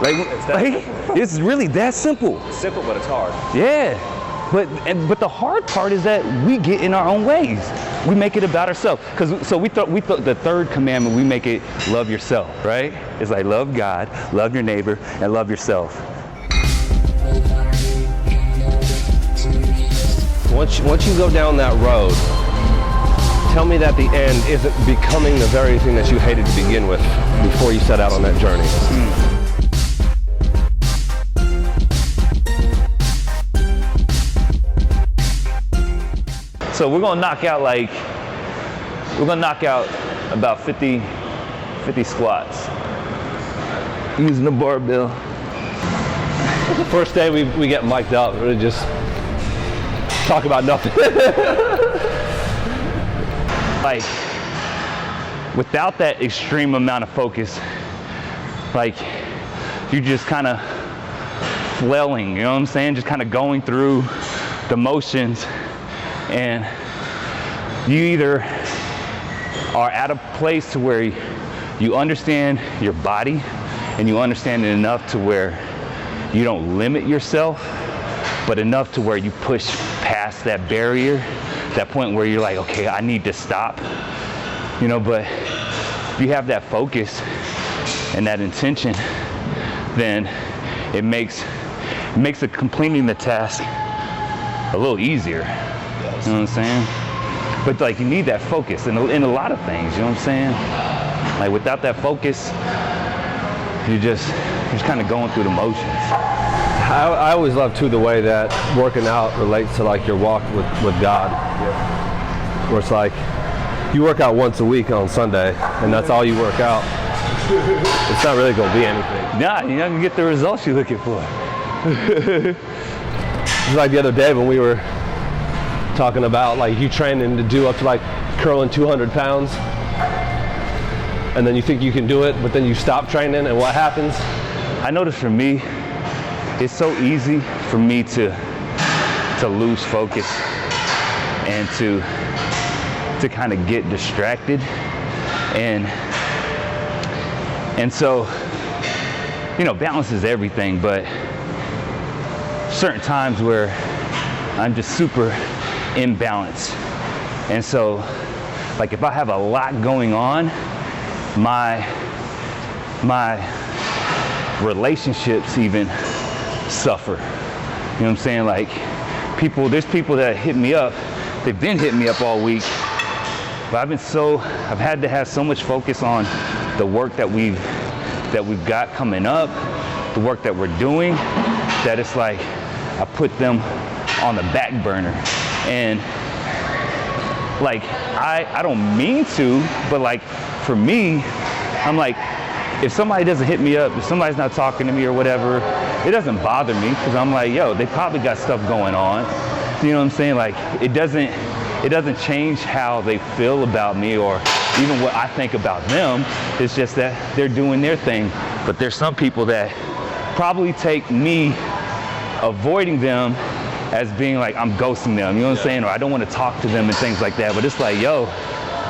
Like it's really that simple. It's simple, but it's hard. Yeah. But the hard part is that we get in our own ways. We make it about ourselves. So we thought the third commandment, we make it love yourself, right? It's like love God, love your neighbor, and love yourself. Once you go down that road, tell me that the end isn't becoming the very thing that you hated to begin with before you set out on that journey. So we're gonna knock out about 50 squats using the barbell. The first day we get mic'd up, we just talk about nothing. Like, without that extreme amount of focus, like, you're just kind of flailing, you know what I'm saying? Just kind of going through the motions, and you either are at a place to where you understand your body and you understand it enough to where you don't limit yourself, but enough to where you push past that barrier, that point where you're like, okay, I need to stop, you know. But if you have that focus and that intention, then it makes it completing the task a little easier. Yes. You know what I'm saying? But like, you need that focus in a lot of things, you know what I'm saying? Like, without that focus, you're just kind of going through the motions. I always love too the way that working out relates to like your walk with God. Yeah. Where it's like you work out once a week on Sunday and that's all you work out. It's not really gonna be anything. Nah, you're not gonna get the results you're looking for. It's like the other day when we were talking about like you training to do up to like curling 200 pounds and then you think you can do it, but then you stop training and what happens? I noticed for me, it's so easy for me to lose focus and to kind of get distracted, and so, you know, balance is everything, but certain times where I'm just super imbalanced, and so like if I have a lot going on, my relationships even suffer. You know what I'm saying? Like there's people that hit me up, they've been hitting me up all week, but I've had to have so much focus on the work that we've got coming up, the work that we're doing, that it's like I put them on the back burner. And like I don't mean to, but like for me, I'm like, if somebody doesn't hit me up, if somebody's not talking to me or whatever, it doesn't bother me, because I'm like, yo, they probably got stuff going on. You know what I'm saying? Like it doesn't change how they feel about me or even what I think about them. It's just that they're doing their thing. But there's some people that probably take me avoiding them as being like I'm ghosting them, you know what I'm saying? Or I don't want to talk to them and things like that. But it's like, yo,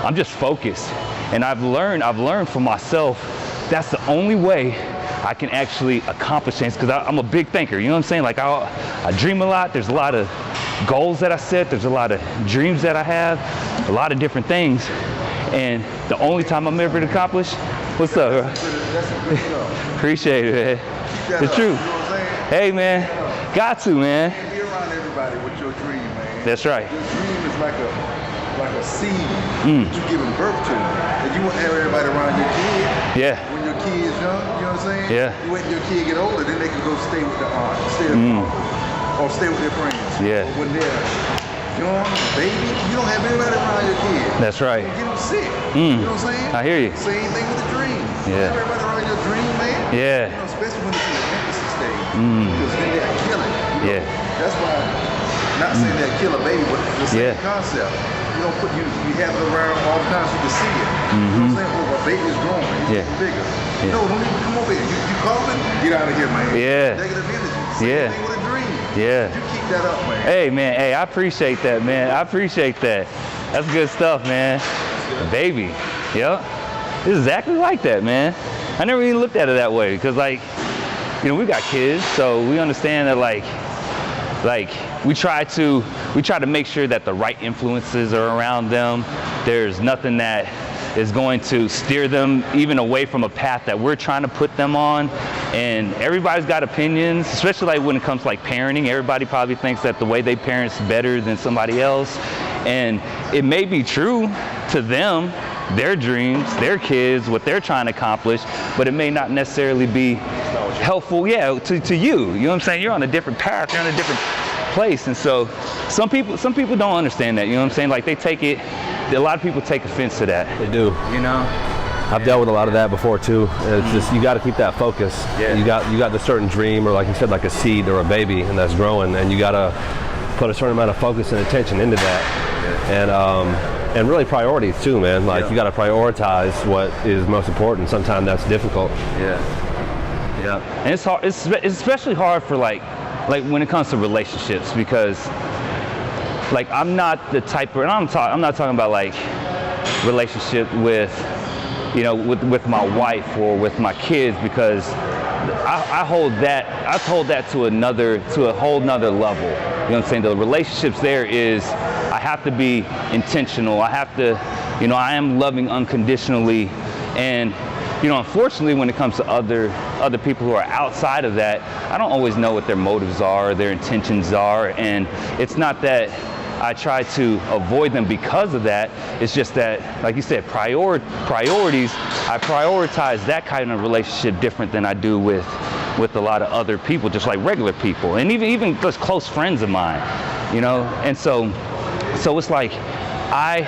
I'm just focused. And I've learned for myself, that's the only way I can actually accomplish things, because I'm a big thinker, you know what I'm saying? Like I dream a lot, there's a lot of goals that I set, there's a lot of dreams that I have, a lot of different things. And the only time I'm ever to accomplish, what's up, bro? Appreciate it, man. The truth. Hey, man, got to, man. Be around everybody with your dream, man. That's right. Your dream is like a seed that you're giving birth to. And you want to have everybody around your kid. Yeah. When your kid is young, you know what I'm saying? Yeah. You wait till your kid get older, then they can go stay with the aunt, stay with the uncle, or stay with their friends. Yeah. Or when they're young, baby, you don't have anybody around your kid. That's right. You get them sick. You know what I'm saying? I hear you. Same thing with the dream. Yeah. Everybody around your dream, man. Yeah. You know, especially when it's in the infancy stage. Because then they're killing. You know? Yeah. That's why, not saying they're kill a baby, but the same Yeah. concept. You don't put you have it around all the time so you can see it. You know what I'm saying? Oh, a baby's growing, he's getting bigger. Yeah. No, don't even come over here. You coughing? Get out of here, man. Yeah. Negative energy. Same Yeah. thing with a dream. Yeah. You keep that up, man. Hey, man, hey, I appreciate that, man. I appreciate that. That's good stuff, man. Baby, yep. It's exactly like that, man. I never even looked at it that way, because like, you know, we got kids, so we understand that like we try to make sure that the right influences are around them. There's nothing that is going to steer them even away from a path that we're trying to put them on. And everybody's got opinions, especially like when it comes to like parenting. Everybody probably thinks that the way they parent's better than somebody else. And it may be true to them, their dreams, their kids, what they're trying to accomplish, but it may not necessarily be helpful, to you. You know what I'm saying? You're on a different path, you're on a different place. And so some people don't understand that, you know what I'm saying? Like they take it, a lot of people take offense to that. They do. You know? I've dealt with a lot of that before too. It's just, you got to keep that focus. Yeah. You got the certain dream, or like you said, like a seed or a baby, and that's growing, and you got to put a certain amount of focus and attention into that. Yeah. And really priorities too, man. Like you got to prioritize what is most important. Sometimes that's difficult. Yeah. And it's hard. It's especially hard for like when it comes to relationships, because like I'm not the type of, and I'm not talking about like relationship with, you know, with my wife or with my kids, because I hold that to a whole nother level. You know what I'm saying? The relationships there is, I have to be intentional. I have to, you know, I am loving unconditionally. And, you know, unfortunately, when it comes to other people who are outside of that, I don't always know what their motives are, their intentions are. And it's not that I try to avoid them because of that. It's just that, like you said, priorities, I prioritize that kind of relationship different than I do with a lot of other people, just like regular people, and even just close friends of mine, you know. And so it's like I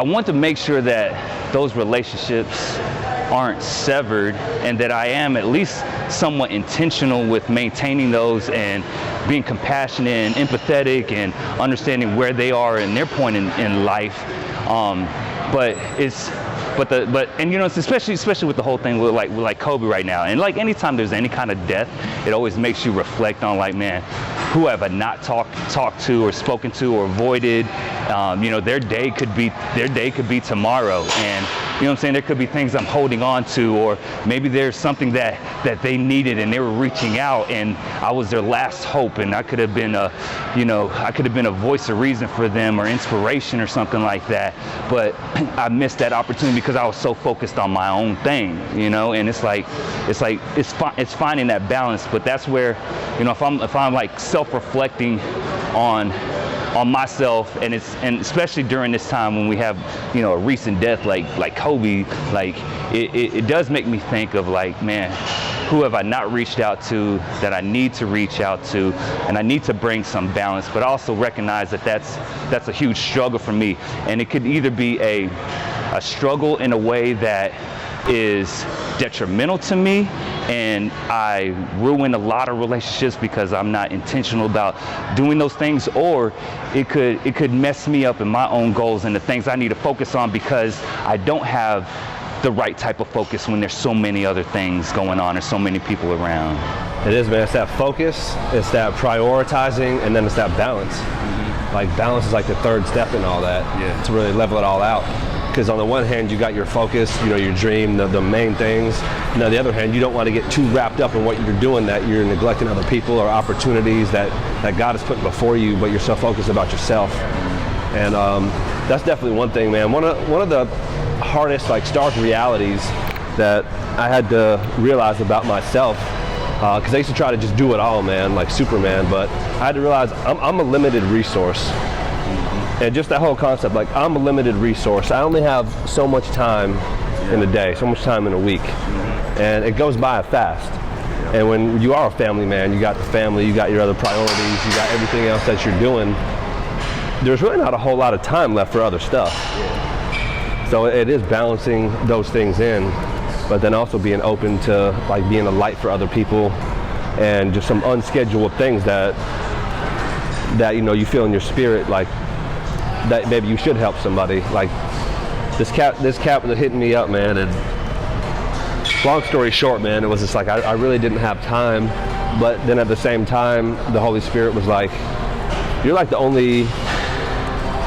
want to make sure that those relationships aren't severed, and that I am at least somewhat intentional with maintaining those and being compassionate and empathetic and understanding where they are in their point in life. And you know, it's especially with the whole thing with like Kobe right now, and like anytime there's any kind of death, it always makes you reflect on like, man, who have I not talked to or spoken to or avoided? You know, their day could be tomorrow, and you know what I'm saying, there could be things I'm holding on to, or maybe there's something that they needed and they were reaching out, and I was their last hope, and I could have been a voice of reason for them or inspiration or something like that. But I missed that opportunity because I was so focused on my own thing, you know. And it's finding that balance. But that's where, you know, if I'm like self-reflecting on myself, and especially during this time when we have, you know, a recent death like Kobe, like it does make me think of like, man, who have I not reached out to that I need to reach out to, and I need to bring some balance. But I also recognize that that's a huge struggle for me, and it could either be a struggle in a way that is detrimental to me, and I ruin a lot of relationships because I'm not intentional about doing those things, or it could mess me up in my own goals and the things I need to focus on because I don't have the right type of focus when there's so many other things going on, there's so many people around. It is, man. It's that focus, it's that prioritizing, and then it's that balance. Like balance is like the third step in all that, to really level it all out. Because on the one hand, you got your focus, you know, your dream, the main things. And on the other hand, you don't want to get too wrapped up in what you're doing that you're neglecting other people or opportunities that God has put before you, but you're so focused about yourself. And that's definitely one thing, man. One of the hardest, like, stark realities that I had to realize about myself, because I used to try to just do it all, man, like Superman, but I had to realize I'm a limited resource. And just that whole concept, like, I'm a limited resource. I only have so much time in a day, so much time in a week. And it goes by fast. And when you are a family man, you got the family, you got your other priorities, you got everything else that you're doing, there's really not a whole lot of time left for other stuff. So it is balancing those things in, but then also being open to, like, being a light for other people, and just some unscheduled things that you know, you feel in your spirit, like, that maybe you should help somebody. Like this cat was hitting me up, man, and long story short, man, it was just like I really didn't have time, but then at the same time the Holy Spirit was like, you're like the only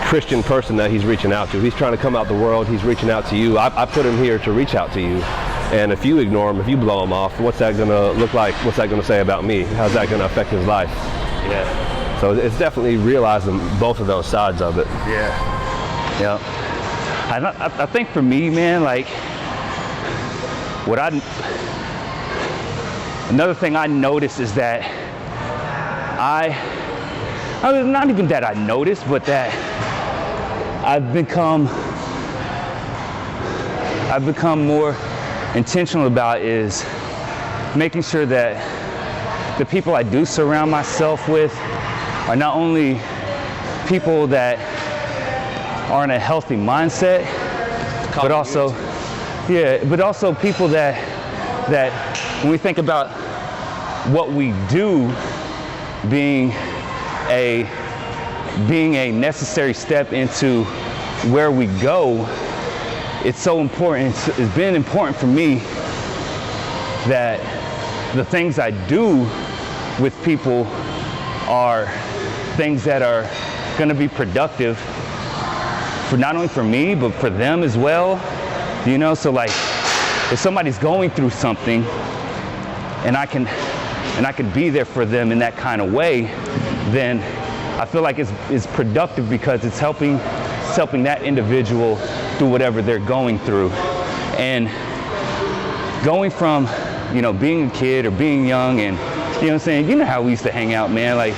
Christian person that he's reaching out to. He's trying to come out the world. He's reaching out to you. I put him here to reach out to you. And if you ignore him, if you blow him off, what's that going to look like? What's that going to say about me? How's that going to affect his life? Yeah. So it's definitely realizing both of those sides of it. Yeah. Yeah. I think for me, man, like another thing I noticed is that not even that I noticed, but that I've become more intentional about is making sure that the people I do surround myself with are not only people that are in a healthy mindset, but also people that when we think about what we do being a necessary step into where we go, it's so important. It's been important for me that the things I do with people are things that are going to be productive for not only for me but for them as well. You know, so like if somebody's going through something and I can be there for them in that kind of way, then I feel like it's productive because it's helping that individual through whatever they're going through. And going from, you know, being a kid or being young and, you know what I'm saying, you know how we used to hang out, man, like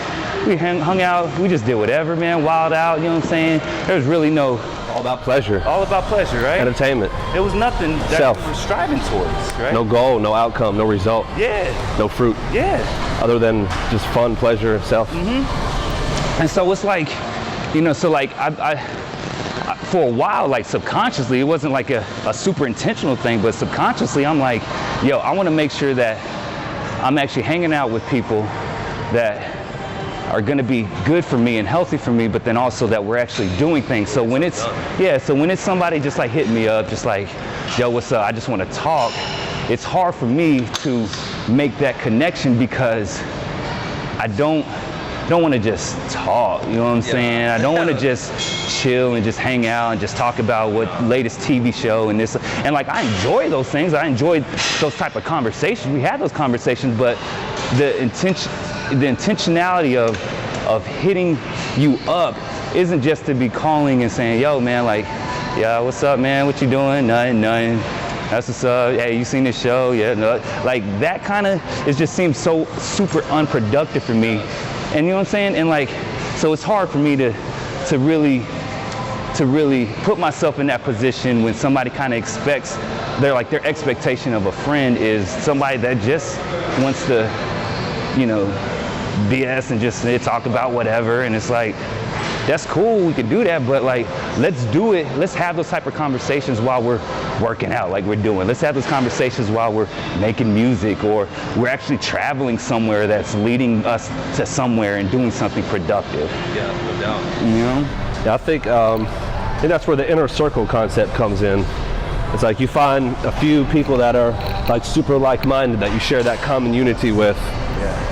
we hung out, we just did whatever, man, wild out, you know what I'm saying? There was really no... All about pleasure. All about pleasure, right? Entertainment. There was nothing that we were striving towards, right? No goal, no outcome, no result. Yeah. No fruit. Yeah. Other than just fun, pleasure, self. And so it's like, you know, so like I for a while, like subconsciously, it wasn't like a super intentional thing, but subconsciously I'm like, yo, I want to make sure that I'm actually hanging out with people that are going to be good for me and healthy for me, but then also that we're actually doing things. So when it's somebody just like hitting me up, just like, yo, what's up? I just want to talk. It's hard for me to make that connection because I don't want to just talk, you know what I'm saying? I don't want to just chill and just hang out and just talk about what latest TV show and this. And like, I enjoy those things. I enjoy those type of conversations. We had those conversations, but the intentionality of hitting you up isn't just to be calling and saying, yo, man, like, yeah, what's up, man? What you doing? Nothing. That's what's up. Hey, you seen this show? Yeah, no. Like that kind of, it just seems so super unproductive for me. And you know what I'm saying? And like, so it's hard for me to really put myself in that position when somebody kind of expects, their expectation of a friend is somebody that just wants to, you know, BS and just talk about whatever. And it's like, that's cool, we can do that, but like, let's do it. Let's have those type of conversations while we're working out like we're doing. Let's have those conversations while we're making music or we're actually traveling somewhere that's leading us to somewhere and doing something productive. Yeah, no doubt. You know? Yeah, I think that's where the inner circle concept comes in. It's like you find a few people that are like super like-minded that you share that common unity with.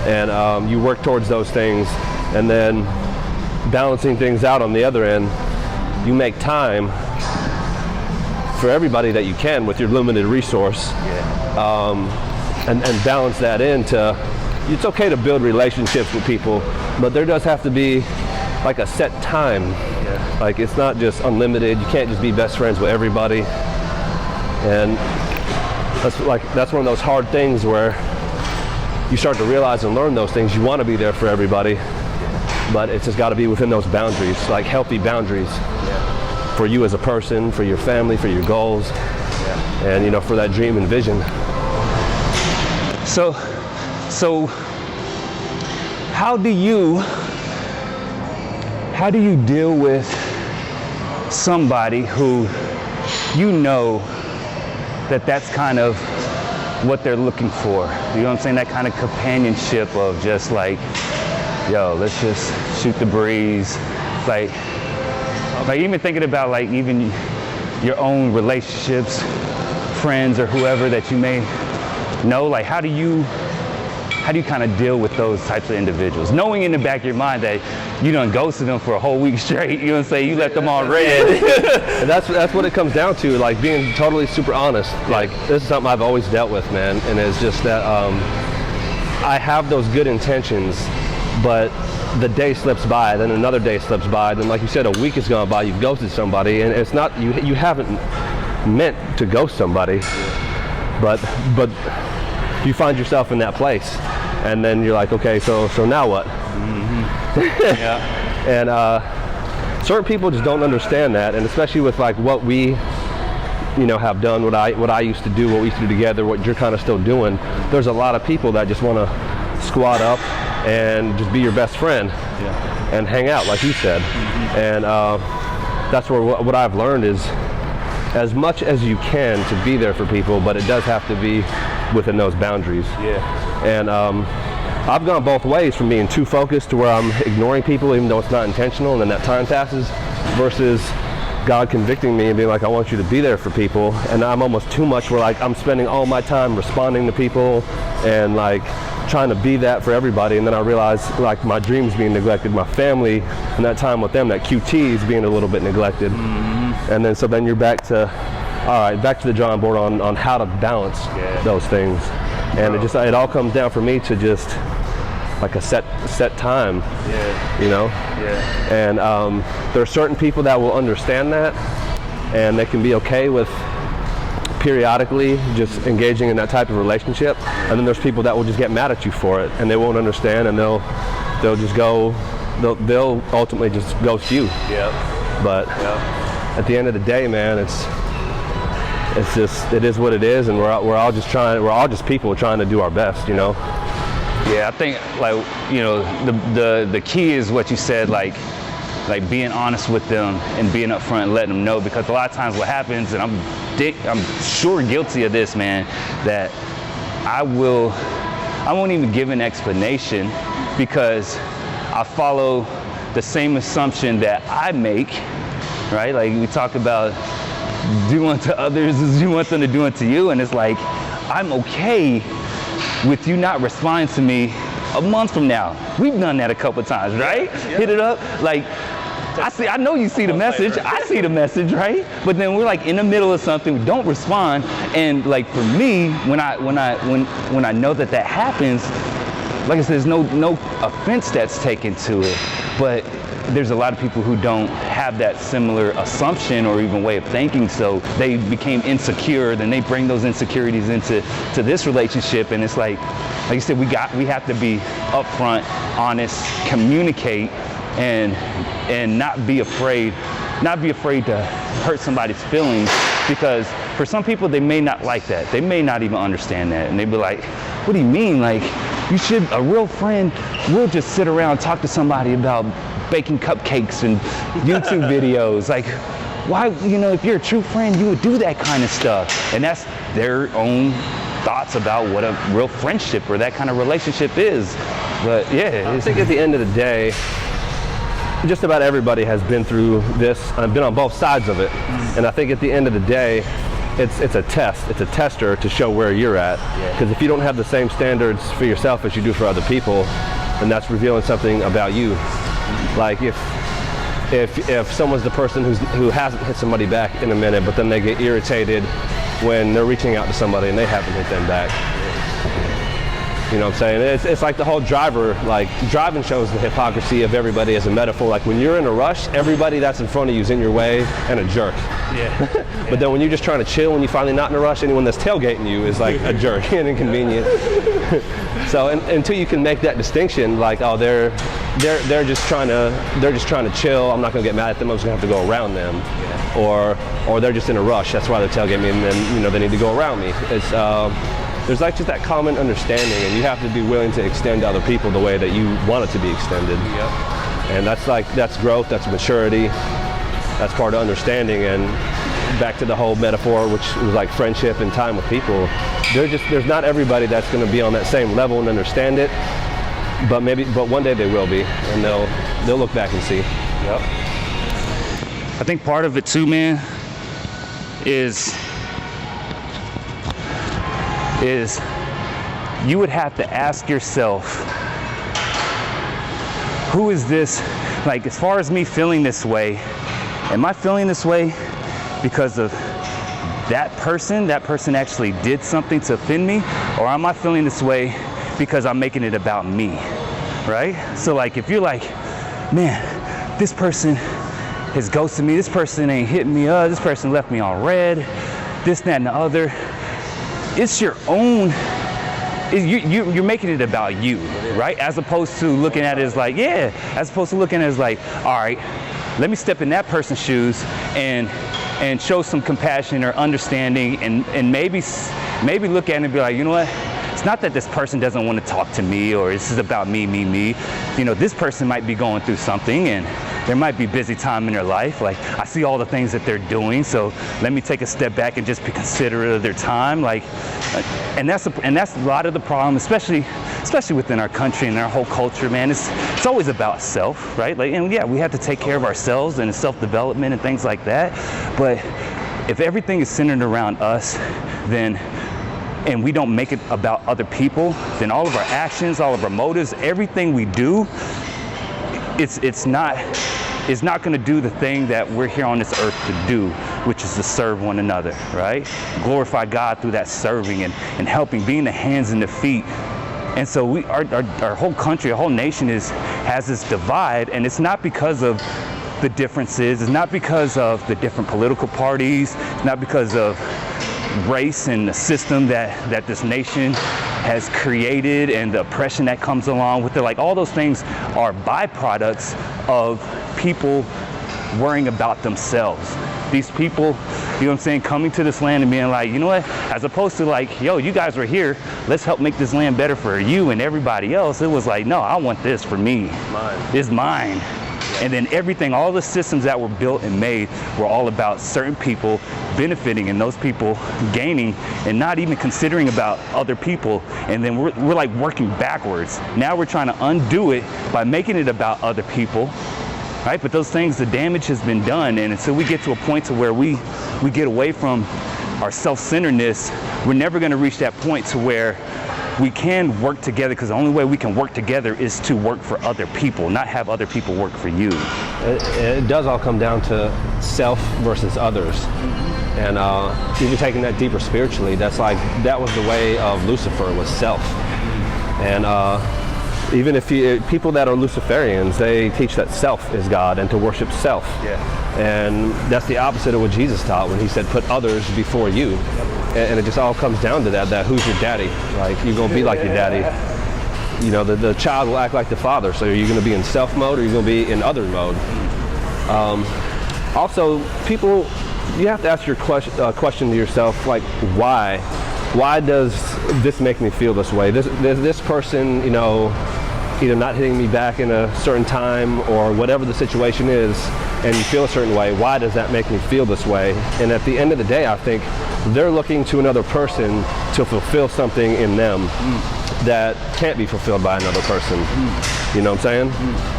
And you work towards those things, and then balancing things out on the other end, you make time for everybody that you can with your limited resource, and balance that into, it's okay to build relationships with people, but there does have to be like a set time. Like it's not just unlimited. You can't just be best friends with everybody, and that's one of those hard things where you start to realize and learn those things. You want to be there for everybody, but it's just got to be within those boundaries, like healthy boundaries for you as a person, for your family, for your goals, and you know, for that dream and vision. So how do you deal with somebody who you know that's kind of what they're looking for? You know what I'm saying? That kind of companionship of just like, yo, let's just shoot the breeze. Like even thinking about like even your own relationships, friends or whoever that you may know, like how do how do you kind of deal with those types of individuals, knowing in the back of your mind that you done ghosted them for a whole week straight? You know what I'm saying? You let them on red. And that's what it comes down to, like being totally super honest. Like, this is something I've always dealt with, man, and it's just that I have those good intentions, but the day slips by, then another day slips by, then like you said, a week has gone by, you've ghosted somebody, and it's not, you haven't meant to ghost somebody, but you find yourself in that place, and then you're like, okay, so now what? Yeah. And certain people just don't understand that, and especially with like what we, you know, have done, what I used to do, what we used to do together, what you're kind of still doing. There's a lot of people that just want to squat up and just be your best friend and hang out, like you said. And that's where what I've learned is, as much as you can, to be there for people, but it does have to be within those boundaries. And I've gone both ways, from being too focused to where I'm ignoring people even though it's not intentional, and then that time passes, versus God convicting me and being like, I want you to be there for people. And I'm almost too much where like I'm spending all my time responding to people and like trying to be that for everybody, and then I realize like my dreams being neglected, my family and that time with them, that QT is being a little bit neglected. And then so then you're back to, all right, back to the drawing board on how to balance those things. And it all comes down for me to just like a set time, you know. And there are certain people that will understand that, and they can be okay with periodically just engaging in that type of relationship. And then there's people that will just get mad at you for it, and they won't understand, and they'll just go, they'll ultimately just ghost you. But at the end of the day, man, it is what it is, and we're all just people trying to do our best, you know. I think, like, you know, the key is what you said, like being honest with them and being upfront and letting them know, because a lot of times what happens, and I'm sure guilty of this, man, that I won't even give an explanation, because I follow the same assumption that I make, right? Like we talk about do unto others as you want them to do unto you, and it's like, I'm okay with you not responding to me a month from now. We've done that a couple times, right? Hit it up, like, I know you see the message, I see the message, right? But then we're like in the middle of something, we don't respond, and like for me, when I know that happens, like I said, there's no offense that's taken to it, but there's a lot of people who don't have that similar assumption or even way of thinking, so they became insecure, then they bring those insecurities into this relationship, and it's like you said, we have to be upfront, honest, communicate, and not be afraid to hurt somebody's feelings, because for some people they may not like that, they may not even understand that, and they be like, what do you mean? Like, a real friend will just sit around and talk to somebody about baking cupcakes and YouTube videos. Like, why, you know, if you're a true friend, you would do that kind of stuff. And that's their own thoughts about what a real friendship or that kind of relationship is. But I think at the end of the day, just about everybody has been through this. I've been on both sides of it. And I think at the end of the day, it's a test. It's a tester to show where you're at. Because if you don't have the same standards for yourself as you do for other people, then that's revealing something about you. Like if someone's the person who hasn't hit somebody back in a minute, but then they get irritated when they're reaching out to somebody and they haven't hit them back. You know what I'm saying? It's like the whole driving shows the hypocrisy of everybody as a metaphor. Like when you're in a rush, everybody that's in front of you is in your way and a jerk. But then when you're just trying to chill, when you're finally not in a rush, anyone that's tailgating you is like a jerk and inconvenient. So until you can make that distinction, like, oh, they're just trying to chill, I'm not gonna get mad at them, I'm just gonna have to go around them. Or they're just in a rush, that's why they're tailgating me, and then, you know, they need to go around me. It's there's like just that common understanding, and you have to be willing to extend to other people the way that you want it to be extended. And that's growth, that's maturity, that's part of understanding. And back to the whole metaphor, which was like friendship and time with people, there's not everybody that's going to be on that same level and understand it, but one day they will be, and they'll look back and see. I think part of it too, man, is you would have to ask yourself, who is this? Like, as far as me feeling this way, am I feeling this way because of that person actually did something to offend me? Or am I feeling this way because I'm making it about me, right? So like, if you're like, man, this person has ghosted me, this person ain't hitting me up, this person left me on red, this, that, and the other, it's your own, you're making it about you, right? As opposed to looking at it as like, as opposed to looking at it as like, all right, let me step in that person's shoes and show some compassion or understanding, and maybe look at it and be like, you know what? It's not that this person doesn't want to talk to me, or this is about me. You know, this person might be going through something, and there might be busy time in their life. Like, I see all the things that they're doing, so let me take a step back and just be considerate of their time. Like, and that's a lot of the problem, especially within our country and our whole culture, man. It's always about self, right? Like, and yeah, we have to take care of ourselves and self-development and things like that. But if everything is centered around us, and we don't make it about other people, then all of our actions, all of our motives, everything we do, it's not going to do the thing that we're here on this earth to do, which is to serve one another, right? Glorify God through that serving and helping, being the hands and the feet. And so our whole country, our whole nation has this divide, and it's not because of the differences, it's not because of the different political parties, it's not because of race and the system that this nation has created and the oppression that comes along with it. Like, all those things are byproducts of people worrying about themselves. These people, you know what I'm saying, coming to this land and being like, you know what, as opposed to like, yo, you guys were here, let's help make this land better for you and everybody else. It was like, no, I want this for me. It's mine. And then everything, all the systems that were built and made were all about certain people benefiting and those people gaining, and not even considering about other people. And then we're like working backwards. Now we're trying to undo it by making it about other people, right? But those things, the damage has been done. And until we get to a point to where we get away from our self-centeredness, we're never going to reach that point to where we can work together, because the only way we can work together is to work for other people, not have other people work for you. It does all come down to self versus others. And even taking that deeper spiritually, that was the way of Lucifer, was self. And even if people that are Luciferians, they teach that self is God and to worship self. And that's the opposite of what Jesus taught when he said, put others before you. And it just all comes down to that who's your daddy? Like, you're going to be like your daddy. You know, the child will act like the father. So are you going to be in self mode, or are you going to be in other mode? Also, people, you have to ask your question to yourself, like, why? Why does this make me feel this way? This person, you know, either not hitting me back in a certain time, or whatever the situation is, and you feel a certain way, why does that make me feel this way? And at the end of the day, I think they're looking to another person to fulfill something in them that can't be fulfilled by another person. You know what I'm saying?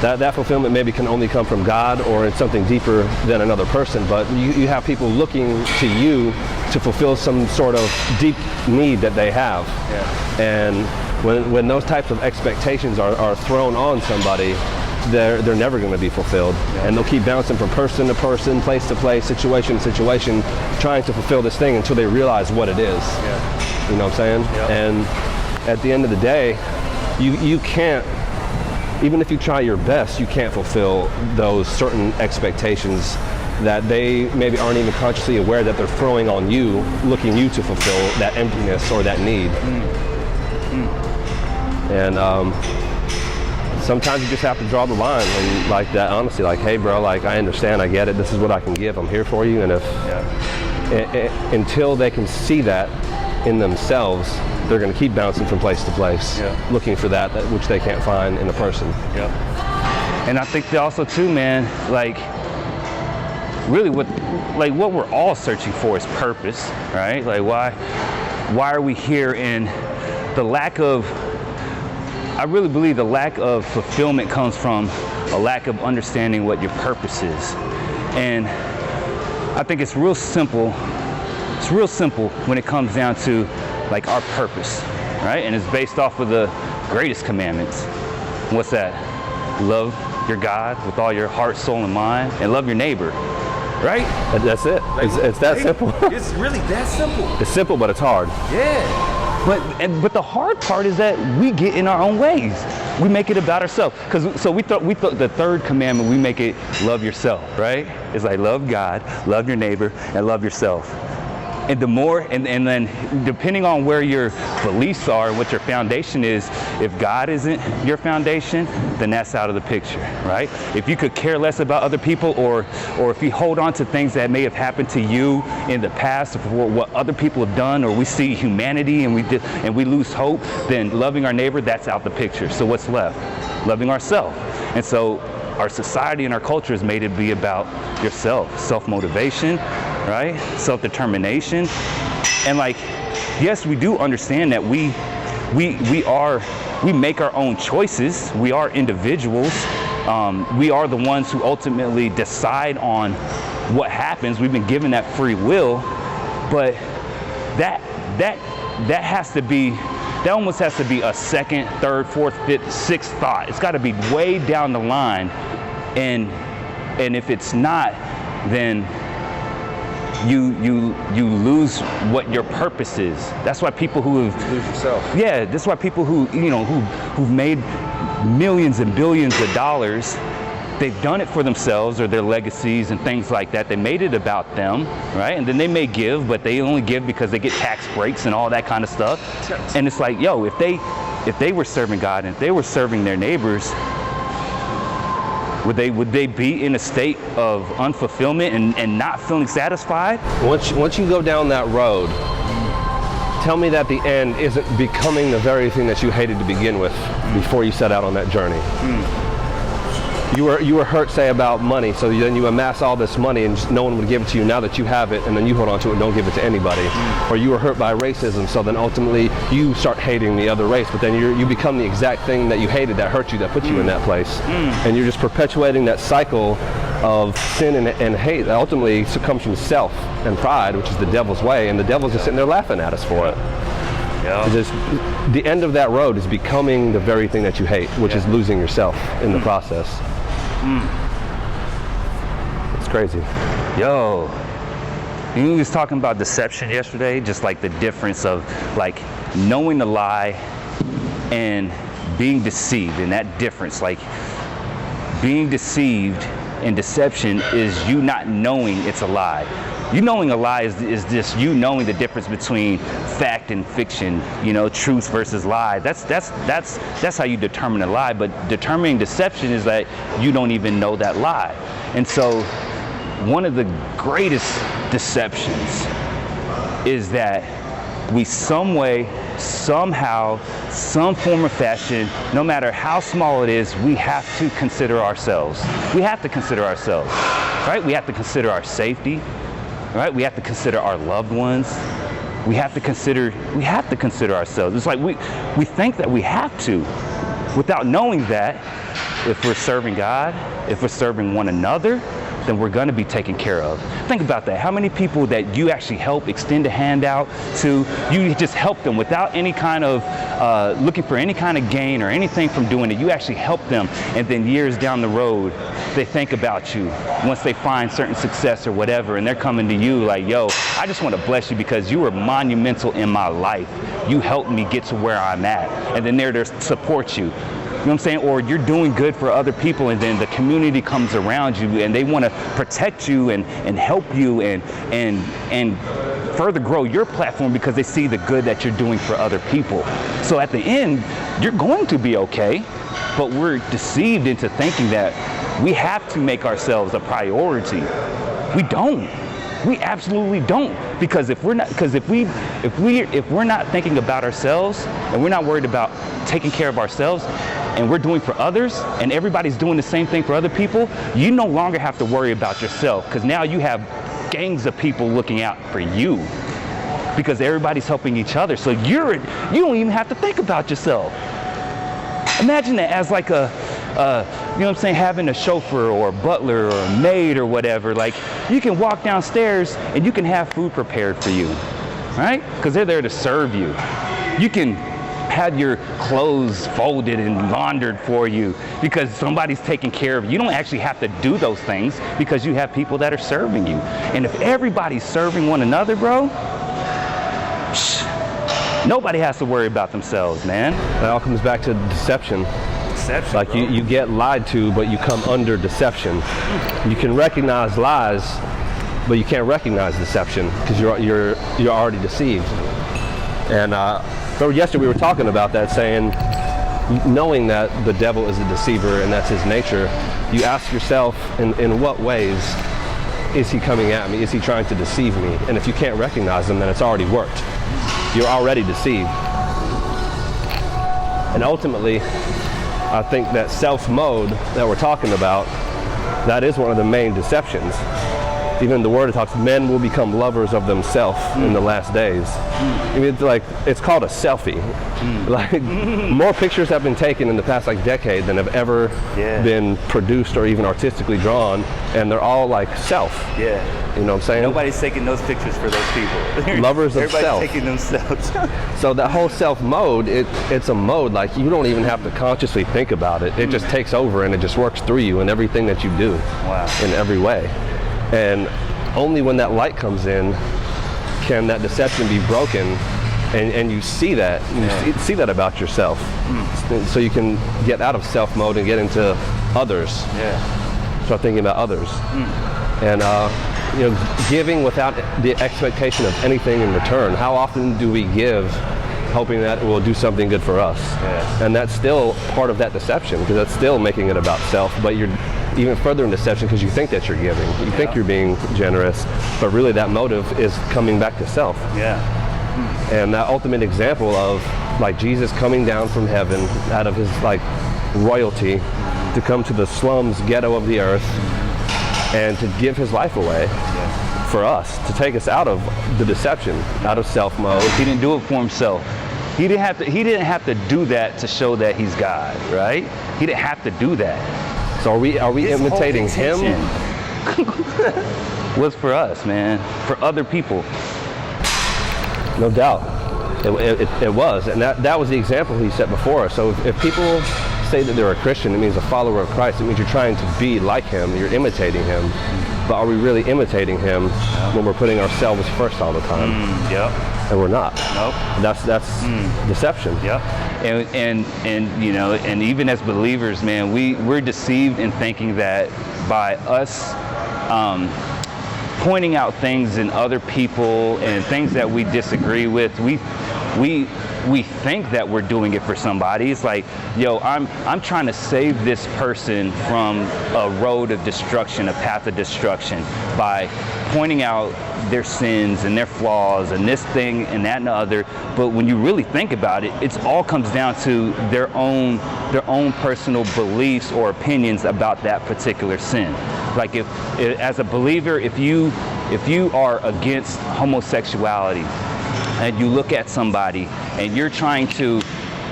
That fulfillment maybe can only come from God, or it's something deeper than another person, but you have people looking to you to fulfill some sort of deep need that they have. And when those types of expectations are thrown on somebody, they're never going to be fulfilled. And they'll keep bouncing from person to person, place to place, situation to situation, trying to fulfill this thing until they realize what it is. You know what I'm saying? And at the end of the day, you can't, even if you try your best, you can't fulfill those certain expectations that they maybe aren't even consciously aware that they're throwing on you, looking you to fulfill that emptiness or that need. And sometimes you just have to draw the line, and like that, honestly, like, hey bro, like, I understand, I get it, this is what I can give, I'm here for you. And if until they can see that in themselves, they're going to keep bouncing from place to place, looking for that which they can't find in a person. And I think also too, man, like, really what we're all searching for is purpose, right? Like, why are we here? And the lack of, I really believe the lack of fulfillment comes from a lack of understanding what your purpose is. And I think it's real simple when it comes down to like our purpose. right? And it's based off of the greatest commandments. What's that? Love your God with all your heart, soul, and mind, and love your neighbor, right? That's it. It's that simple. It's really that simple. It's simple, but it's hard. Yeah. But the hard part is that we get in our own ways. We make it about ourselves. So we thought the third commandment, we make it love yourself, right? It's like love God, love your neighbor, and love yourself. And the more, and then depending on where your beliefs are, what your foundation is, if God isn't your foundation, then that's out of the picture, right? If you could care less about other people, or if you hold on to things that may have happened to you in the past, or what other people have done, or we see humanity and we lose hope, then loving our neighbor, that's out the picture. So what's left? Loving ourselves. And so our society and our culture has made it be about yourself, self-motivation, right? Self-determination. And like, yes, we do understand that we make our own choices. We are individuals. We are the ones who ultimately decide on what happens. We've been given that free will, but that has to be, that almost has to be a second, third, fourth, fifth, sixth thought. It's got to be way down the line, and if it's not, then you lose what your purpose is. That's why people who have Lose yourself. Yeah, that's why people who've made millions and billions of dollars, they've done it for themselves or their legacies and things like that. They made it about them, right? And then they may give, but they only give because they get tax breaks and all that kind of stuff. And it's like, yo, if they were serving God and if they were serving their neighbors, would they be in a state of unfulfillment and not feeling satisfied? Once you go down that road, tell me that the end isn't becoming the very thing that you hated to begin with before you set out on that journey. You were hurt, say, about money, so then you amass all this money and just no one would give it to you. Now that you have it, and then you hold on to it and don't give it to anybody. Or you were hurt by racism, so then ultimately you start hating the other race, but then you become the exact thing that you hated, that hurt you, that put you in that place. And you're just perpetuating that cycle of sin and hate that ultimately comes from self and pride, which is the devil's way, and the devil's just sitting there laughing at us for it. It's just, the end of that road is becoming the very thing that you hate, which is losing yourself in the process. It's crazy. Yo, we was talking about deception yesterday, just like the difference of like knowing the lie and being deceived, and that difference, like being deceived and deception is you not knowing it's a lie. You knowing a lie is just you knowing the difference between fact and fiction, truth versus lie. That's how you determine a lie. But determining deception is that you don't even know that lie. And so one of the greatest deceptions is that we some way, somehow, some form of fashion, no matter how small it is, we have to consider ourselves. We have to consider ourselves, right? We have to consider our safety. Right? We have to consider our loved ones. We have to consider ourselves. It's like we think that we have to, without knowing that if we're serving God, if we're serving one another, then we're going to be taken care of. Think about that. How many people that you actually help extend a hand out to, you just help them without any kind of looking for any kind of gain or anything from doing it. You actually help them, and then years down the road, they think about you once they find certain success or whatever, and they're coming to you like, yo, I just want to bless you because you were monumental in my life. You helped me get to where I'm at. And then they're there to support you. You know what I'm saying? Or you're doing good for other people, and then the community comes around you and they want to protect you and help you and further grow your platform because they see the good that you're doing for other people. So at the end, you're going to be okay, but we're deceived into thinking that we have to make ourselves a priority. We don't. We absolutely don't, because if we're not thinking about ourselves and we're not worried about taking care of ourselves and we're doing for others and everybody's doing the same thing for other people, you no longer have to worry about yourself, because now you have gangs of people looking out for you because everybody's helping each other. So you don't even have to think about yourself. Imagine that as like having a chauffeur or a butler or a maid or whatever. Like, you can walk downstairs and you can have food prepared for you, right? Because they're there to serve you. You can have your clothes folded and laundered for you because somebody's taking care of you. You don't actually have to do those things because you have people that are serving you. And if everybody's serving one another, bro, nobody has to worry about themselves, man. It all comes back to deception. Like you get lied to, but you come under deception. You can recognize lies, but you can't recognize deception because you're already deceived. And remember yesterday we were talking about that, saying, knowing that the devil is a deceiver and that's his nature, you ask yourself, in what ways is he coming at me? Is he trying to deceive me? And if you can't recognize him, then it's already worked. You're already deceived. And ultimately, I think that self-mode that we're talking about, that is one of the main deceptions. Even the word talks, men will become lovers of themselves in the last days. I mean, it's called a selfie. Like, more pictures have been taken in the past decade than have ever been produced or even artistically drawn, and they're all like self. Yeah. You know what I'm saying? Nobody's taking those pictures for those people. Lovers of self. Everybody's taking themselves. So that whole self mode, it's a mode, like you don't even have to consciously think about it. It just takes over and it just works through you in everything that you do. Wow. In every way. And only when that light comes in can that deception be broken, and you see that. You see that about yourself. So you can get out of self mode and get into others. Start thinking about others. And giving without the expectation of anything in return. How often do we give hoping that it will do something good for us? And that's still part of that deception, because that's still making it about self, but you're even further in deception because you think that you're giving. You think you're being generous, but really that motive is coming back to self. And that ultimate example of like Jesus coming down from heaven out of his royalty to come to the slums, ghetto of the earth, and to give his life away for us, to take us out of the deception, out of self mode. He didn't do it for himself. He didn't have to do that to show that he's God, right? He didn't have to do that. So are we imitating him? Was for us, man, for other people. No doubt, it was, and that was the example he set before us. So if people say that they're a Christian, it means a follower of Christ. It means you're trying to be like him. You're imitating him. But are we really imitating him when we're putting ourselves first all the time? And we're not. That's deception. And even as believers, man, we're deceived in thinking that by us pointing out things in other people and things that we disagree with, we think that we're doing it for somebody. It's like, yo, I'm trying to save this person from a road of destruction, a path of destruction, by pointing out their sins and their flaws and this thing and that and the other. But when you really think about it, it all comes down to their own personal beliefs or opinions about that particular sin. Like if as a believer, if you are against homosexuality, and you look at somebody and you're trying to,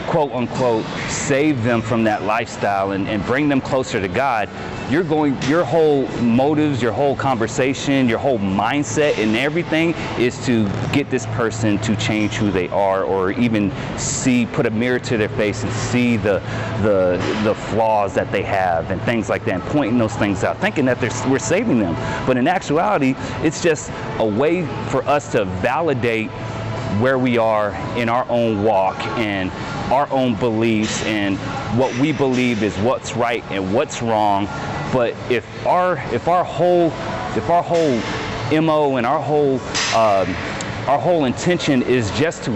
quote unquote, save them from that lifestyle and bring them closer to God, your whole motives, your whole conversation, your whole mindset and everything is to get this person to change who they are, or even put a mirror to their face and see the flaws that they have and things like that, and pointing those things out, thinking that we're saving them. But in actuality, it's just a way for us to validate where we are in our own walk and our own beliefs and what we believe is what's right and what's wrong. But if our whole MO and our whole intention is just to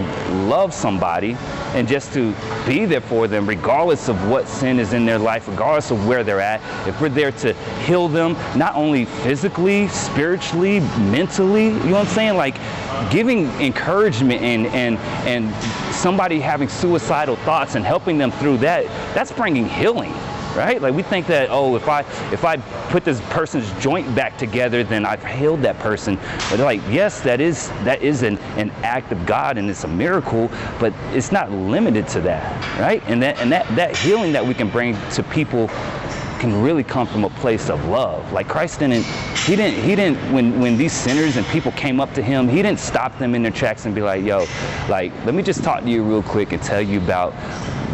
love somebody and just to be there for them, regardless of what sin is in their life, regardless of where they're at, if we're there to heal them, not only physically, spiritually, mentally, you know what I'm saying? Like giving encouragement and somebody having suicidal thoughts and helping them through that, that's bringing healing. Right? Like we think that, oh, if I put this person's joint back together, then I've healed that person. But they're like, yes, that is an act of God and it's a miracle, but it's not limited to that, right? And that healing that we can bring to people can really come from a place of love. Like Christ didn't, when these sinners and people came up to him, he didn't stop them in their tracks and be like, yo, like, let me just talk to you real quick and tell you about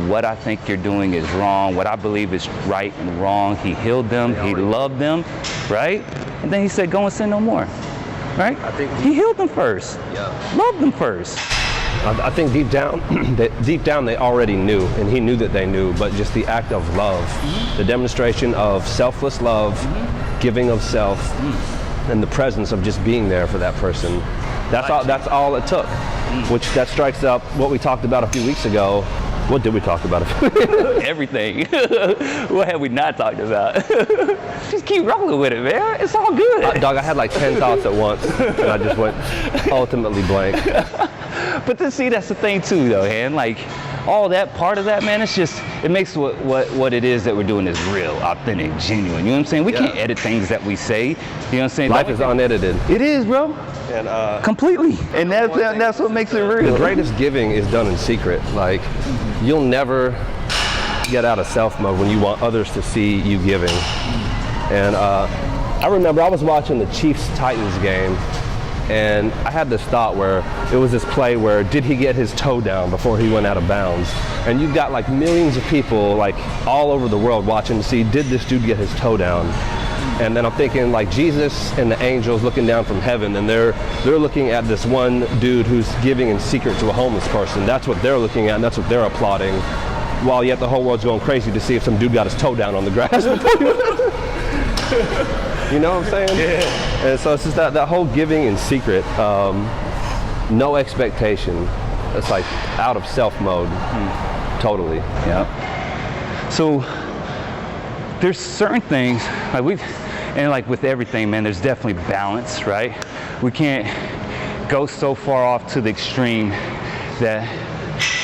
what I think you're doing is wrong, what I believe is right and wrong. He healed them, he loved them, right? And then he said, go and sin no more, right? He healed them first, loved them first. I think deep down they already knew, and he knew that they knew, but just the act of love, the demonstration of selfless love, giving of self, and the presence of just being there for that person. That's all it took, which that strikes up what we talked about a few weeks ago. What did we talk about? Everything. What have we not talked about? Just keep rolling with it, man. It's all good. Dog, I had like 10 thoughts at once, and I just went ultimately blank. But then see, that's the thing too, though, man. Like all that part of that, man, it's just, it makes what it is that we're doing is real, authentic, genuine. You know what I'm saying? We can't edit things that we say. You know what I'm saying? Life is unedited. It is, bro. And completely. And that's what makes it real. The greatest giving is done in secret. Like, you'll never get out of self mode when you want others to see you giving. And I remember I was watching the Chiefs-Titans game, and I had this thought where it was this play where did he get his toe down before he went out of bounds? And you've got like millions of people like all over the world watching to see, did this dude get his toe down? And then I'm thinking like Jesus and the angels looking down from heaven, and they're looking at this one dude who's giving in secret to a homeless person. That's what they're looking at, and that's what they're applauding. While yet the whole world's going crazy to see if some dude got his toe down on the grass. You know what I'm saying? Yeah. And so it's just that whole giving in secret, no expectation. It's like out of self mode, totally. Yeah. So there's certain things like with everything, man, there's definitely balance, right? We can't go so far off to the extreme that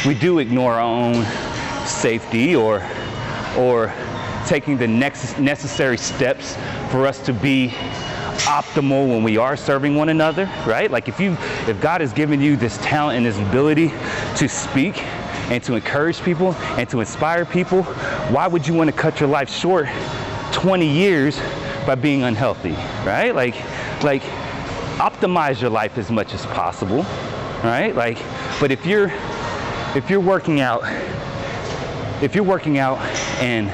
we do ignore our own safety or taking the necessary steps for us to be optimal when we are serving one another, right? Like if God has given you this talent and this ability to speak and to encourage people and to inspire people, why would you want to cut your life short 20 years by being unhealthy, right? Like optimize your life as much as possible, right? Like, but if you're working out and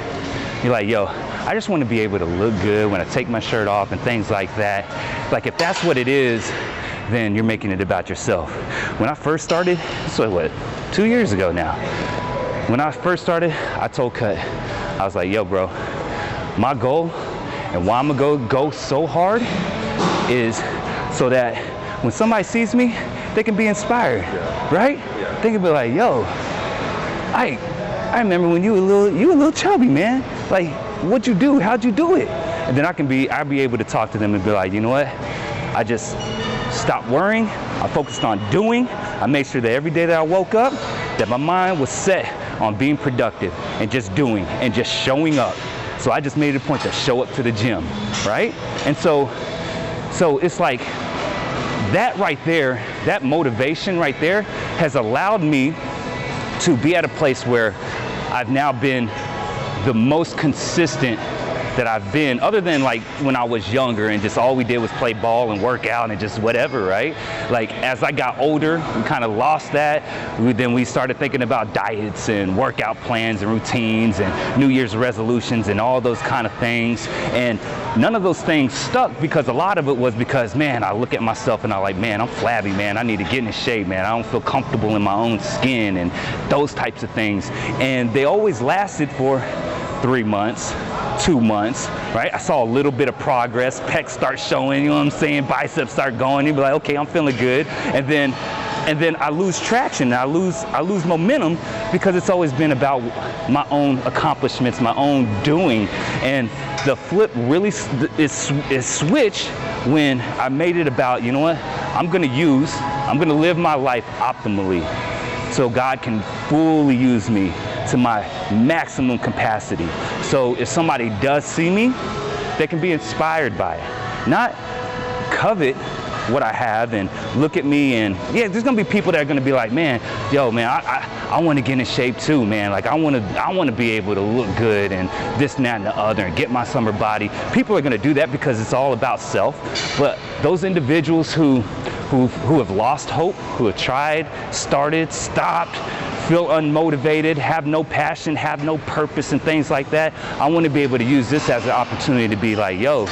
you're like, yo, I just want to be able to look good when I take my shirt off and things like that. Like if that's what it is, then you're making it about yourself. When I first started, so 2 years ago now. When I first started, I told Cut, I was like, yo, bro, my goal and why I'm gonna go so hard is so that when somebody sees me, they can be inspired, right? Yeah. They can be like, yo, I remember when you were a little chubby, man. Like, what'd you do? How'd you do it? And then I'll be able to talk to them and be like, you know what? I just stopped worrying. I focused on doing. I made sure that every day that I woke up, that my mind was set on being productive and just doing and just showing up. So I just made it a point to show up to the gym, right? And so it's like that right there, that motivation right there has allowed me to be at a place where I've now been the most consistent that I've been, other than like when I was younger and just all we did was play ball and work out and just whatever, right? Like as I got older, we kind of lost that. Then we started thinking about diets and workout plans and routines and New Year's resolutions and all those kind of things. And none of those things stuck because a lot of it was because, man, I look at myself and I'm like, man, I'm flabby, man. I need to get in shape, man. I don't feel comfortable in my own skin and those types of things. And they always lasted for 3 months, 2 months, right? I saw a little bit of progress, pecs start showing, you know what I'm saying? Biceps start going, you'd be like, okay, I'm feeling good. And then I lose traction, I lose momentum because it's always been about my own accomplishments, my own doing. And the flip really is switched when I made it about, you know what? I'm gonna live my life optimally so God can fully use me to my maximum capacity. So if somebody does see me, they can be inspired by it. Not covet what I have and look at me, and yeah, there's gonna be people that are gonna be like, man, yo, man, I want to get in shape too, man. Like I want to be able to look good and this and that and the other and get my summer body. People are gonna do that because it's all about self. But those individuals who have lost hope, who have tried, started, stopped, feel unmotivated, have no passion, have no purpose and things like that, I want to be able to use this as an opportunity to be like, yo,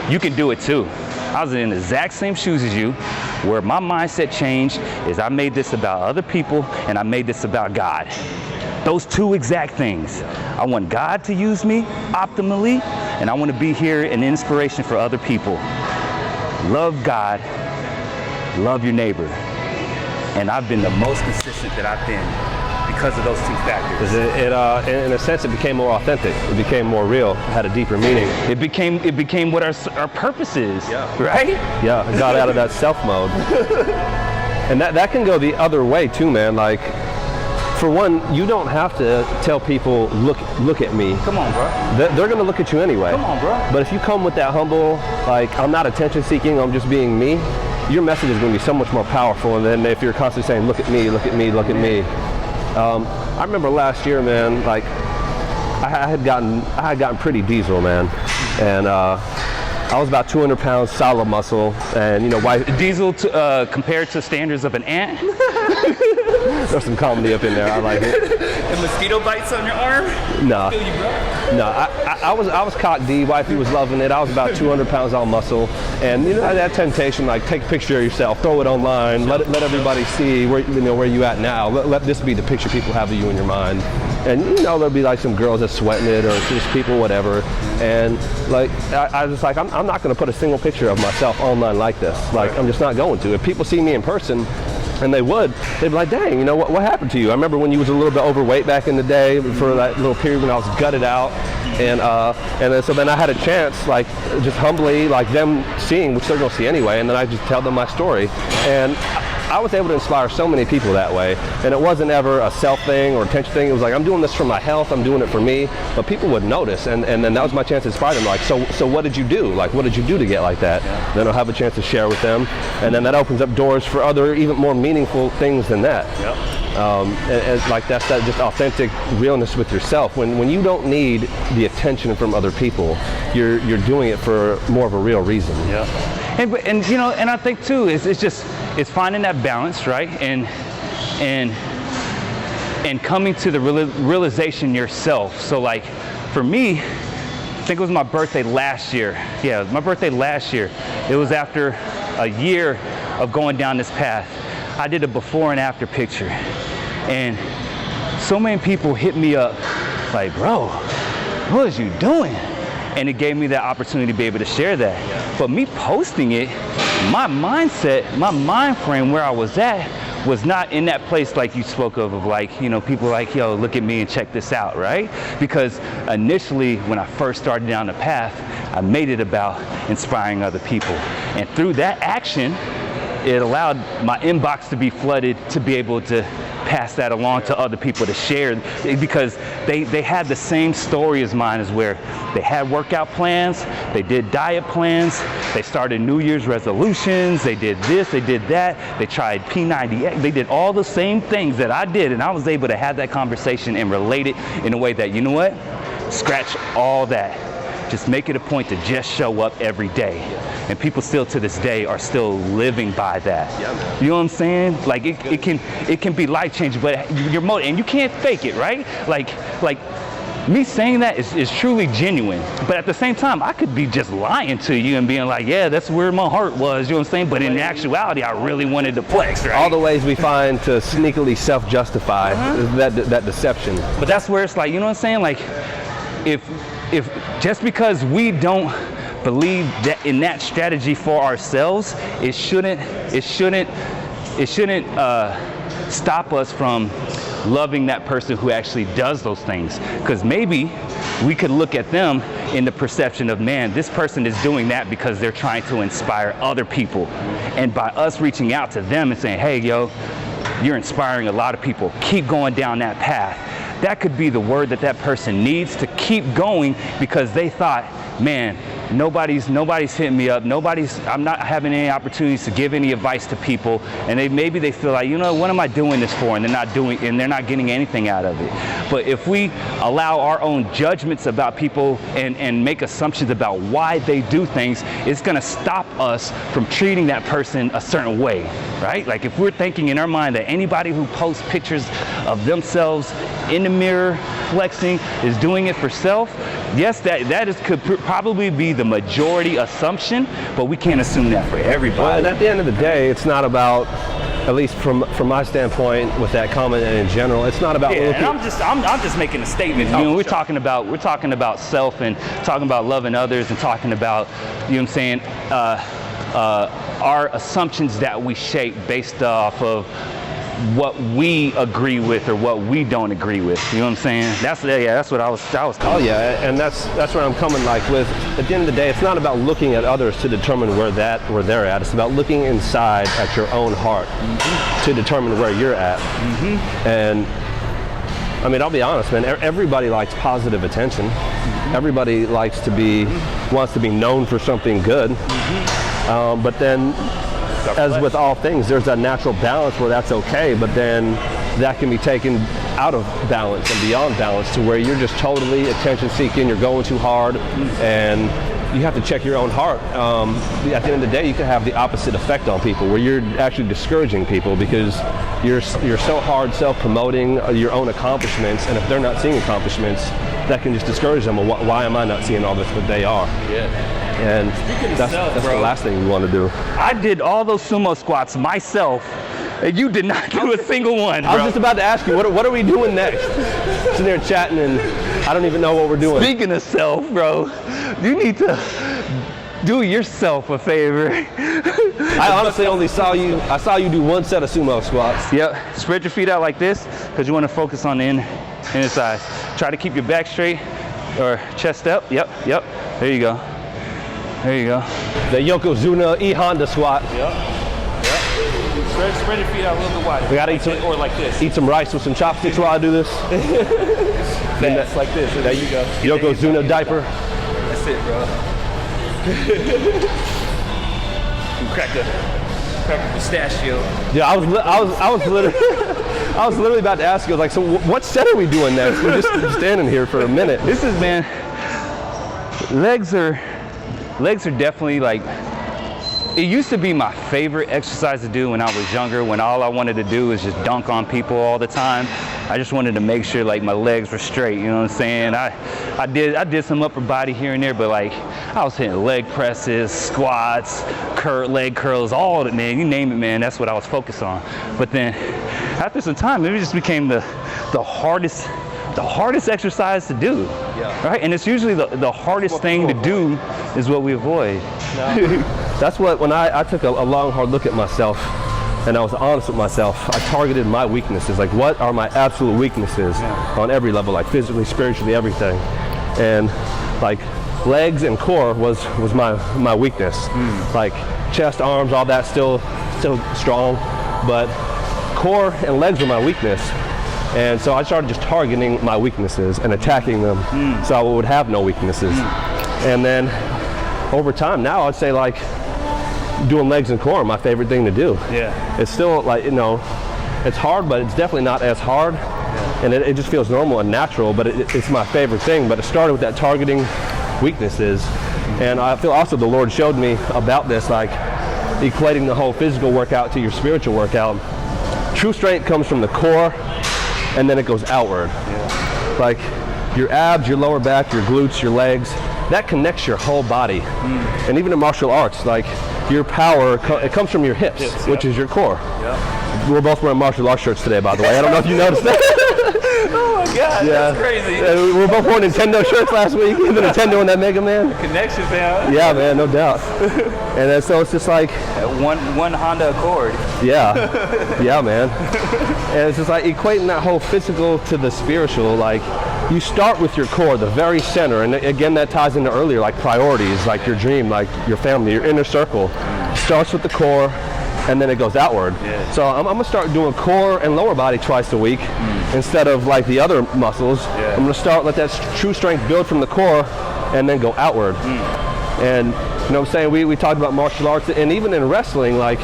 you can do it too. I was in the exact same shoes as you, where my mindset changed is I made this about other people and I made this about God. Those two exact things. I want God to use me optimally, and I want to be here an inspiration for other people. Love God, love your neighbor. And I've been the most consistent that I've been because of those two factors. In a sense, it became more authentic. It became more real. It had a deeper meaning. It became what our purpose is, right? Yeah, it got out of that self mode. And that can go the other way too, man. Like, for one, you don't have to tell people, look at me. Come on, bro. They're gonna look at you anyway. Come on, bro. But if you come with that humble, like, I'm not attention seeking, I'm just being me, your message is gonna be so much more powerful than if you're constantly saying, look at me, look at me, look at me. I remember last year, man, like, I had gotten pretty diesel, man. And I was about 200 pounds, solid muscle, and diesel compared to standards of an ant. There's some comedy up in there. I like it. And mosquito bites on your arm? No. I was cock D. Wifey was loving it. I was about 200 pounds all muscle, and that temptation, like, take a picture of yourself, throw it online, let everybody see where you at now. Let this be the picture people have of you in your mind. And there'll be like some girls that's sweating it, or just people, whatever. And like I was like, I'm not going to put a single picture of myself online like this. Like, I'm just not going to. If people see me in person, and they'd be like, dang, what happened to you? I remember when you was a little bit overweight back in the day, for that little period when I was gutted out, and then I had a chance, like, just humbly, like, them seeing, which they're gonna see anyway, and then I just tell them my story, and I was able to inspire so many people that way. And it wasn't ever a self thing or attention thing. It was like, I'm doing this for my health, I'm doing it for me, but people would notice, and then that was my chance to inspire them. Like, so what did you do? Like, what did you do to get like that? Yeah. Then I'll have a chance to share with them, and then that opens up doors for other, even more meaningful things than that. Yep. And like, that's that just authentic realness with yourself. When you don't need the attention from other people, you're doing it for more of a real reason. Yeah. And I think too, it's finding that balance, right? And coming to the realization yourself. So, like, for me, I think it was my birthday last year. Yeah, it was my birthday last year. It was after a year of going down this path. I did a before and after picture, and so many people hit me up like, bro, what is you doing? And it gave me that opportunity to be able to share that. Yeah. But me posting it, my mindset, my mind frame where I was at was not in that place like you spoke of like, people like, yo, look at me and check this out, right? Because initially, when I first started down the path, I made it about inspiring other people. And through that action, it allowed my inbox to be flooded to be able to pass that along to other people to share, because they had the same story as mine, as where they had workout plans, they did diet plans, they started New Year's resolutions, they did this, they did that, they tried P90X, they did all the same things that I did, and I was able to have that conversation and relate it in a way that, scratch all that. Just make it a point to just show up every day. And people still to this day are still living by that. Yeah. You know what I'm saying? Like, it can be life changing, but you're and you can't fake it, right? Like me saying that is truly genuine. But at the same time, I could be just lying to you and being like, yeah, that's where my heart was, you know what I'm saying? But in actuality, I really wanted to flex, right? All the ways we find to sneakily self-justify that deception. But that's where it's like, you know what I'm saying? Like, if just because we don't believe that in that strategy for ourselves, it shouldn't stop us from loving that person who actually does those things. Because maybe we could look at them in the perception of, man, this person is doing that because they're trying to inspire other people. And by us reaching out to them and saying, hey, yo, you're inspiring a lot of people, keep going down that path. That could be the word that person needs to keep going, because they thought, man, nobody's hitting me up. I'm not having any opportunities to give any advice to people, and maybe they feel like, you know, what am I doing this for? And they're not getting anything out of it. But if we allow our own judgments about people and make assumptions about why they do things, it's going to stop us from treating that person a certain way, right? Like if we're thinking in our mind that anybody who posts pictures of themselves in the mirror flexing is doing it for self, yes, could probably be the majority assumption, but we can't assume that for everybody. Well, and at the end of the day, it's not about, at least from my standpoint with that comment and in general, it's not about and I'm just making a statement. You know, we're talking about self and talking about loving others and talking about, you know what I'm saying, our assumptions that we shape based off of what we agree with or what we don't agree with. You know what I'm saying? That's what I was talking about. Oh yeah, and that's where I'm coming like with, at the end of the day, it's not about looking at others to determine where they're at. It's about looking inside at your own heart to determine where you're at. And I mean, I'll be honest, man, everybody likes positive attention. Everybody wants to be known for something good. But then, as with all things, there's a natural balance where that's okay, but then that can be taken out of balance and beyond balance to where you're just totally attention seeking, you're going too hard, and you have to check your own heart. At the end of the day, you can have the opposite effect on people where you're actually discouraging people because you're so hard self-promoting your own accomplishments, and if they're not seeing accomplishments, that can just discourage them. Well, why am I not seeing all this, but they are? Yeah. And that's the last thing you want to do. I did all those sumo squats myself, and you did not do a single one, bro. I was just about to ask you, what are we doing next? Sitting there chatting, and I don't even know what we're doing. Speaking of self, bro, you need to do yourself a favor. I honestly only saw you do one set of sumo squats. Yep, spread your feet out like this, because you want to focus on the inside. Try to keep your back straight, or chest up, yep, there you go. There you go. The Yokozuna E-Honda squat. Yep. Spread your feet out a little bit wider. We gotta eat some, or like this. Eat some rice with some chopsticks while I do this. That's like this. There you go. Yokozuna diaper. That's it, bro. Crack a pistachio. Yeah, I was literally about to ask you. I was like, so what set are we doing next? We're just standing here for a minute. This is, man. Legs are definitely like, it used to be my favorite exercise to do when I was younger, when all I wanted to do was just dunk on people all the time. I just wanted to make sure like my legs were straight, you know what I'm saying? I did some upper body here and there, but like I was hitting leg presses, squats, leg curls, all of it, man, you name it, man, that's what I was focused on. But then after some time, it just became the hardest exercise to do, right? And it's usually the hardest thing to do is what we avoid. That's what, when I took a long, hard look at myself and I was honest with myself, I targeted my weaknesses. Like, what are my absolute weaknesses on every level, like physically, spiritually, everything. And like legs and core was my weakness. Like chest, arms, all that still strong, but core and legs were my weakness. And so I started just targeting my weaknesses and attacking them so I would have no weaknesses. And then over time, now I'd say like doing legs and core my favorite thing to do. Yeah. It's still like, you know, it's hard, but it's definitely not as hard. And it just feels normal and natural, but it's my favorite thing. But it started with that targeting weaknesses. And I feel also the Lord showed me about this, like equating the whole physical workout to your spiritual workout. True strength comes from the core, and then it goes outward. Yeah. Like your abs, your lower back, your glutes, your legs, that connects your whole body. And even in martial arts, like your power, it comes from your hips, which is your core. Yeah. We're both wearing martial arts shirts today, by the way. I don't know if you noticed that. Oh my God, that's crazy. We were both wearing Nintendo shirts last week, the Nintendo and that Mega Man. Connections, man. Yeah, man, no doubt. And then, so it's just like one Honda Accord. Yeah, yeah, man. And it's just like equating that whole physical to the spiritual. Like you start with your core, the very center, and again that ties into earlier, like priorities, like your dream, like your family, your inner circle. Starts with the core, and then it goes outward. Yeah. So I'm gonna start doing core and lower body twice a week instead of like the other muscles. Yeah. I'm gonna let that true strength build from the core and then go outward. And you know what I'm saying, we talked about martial arts, and even in wrestling, like,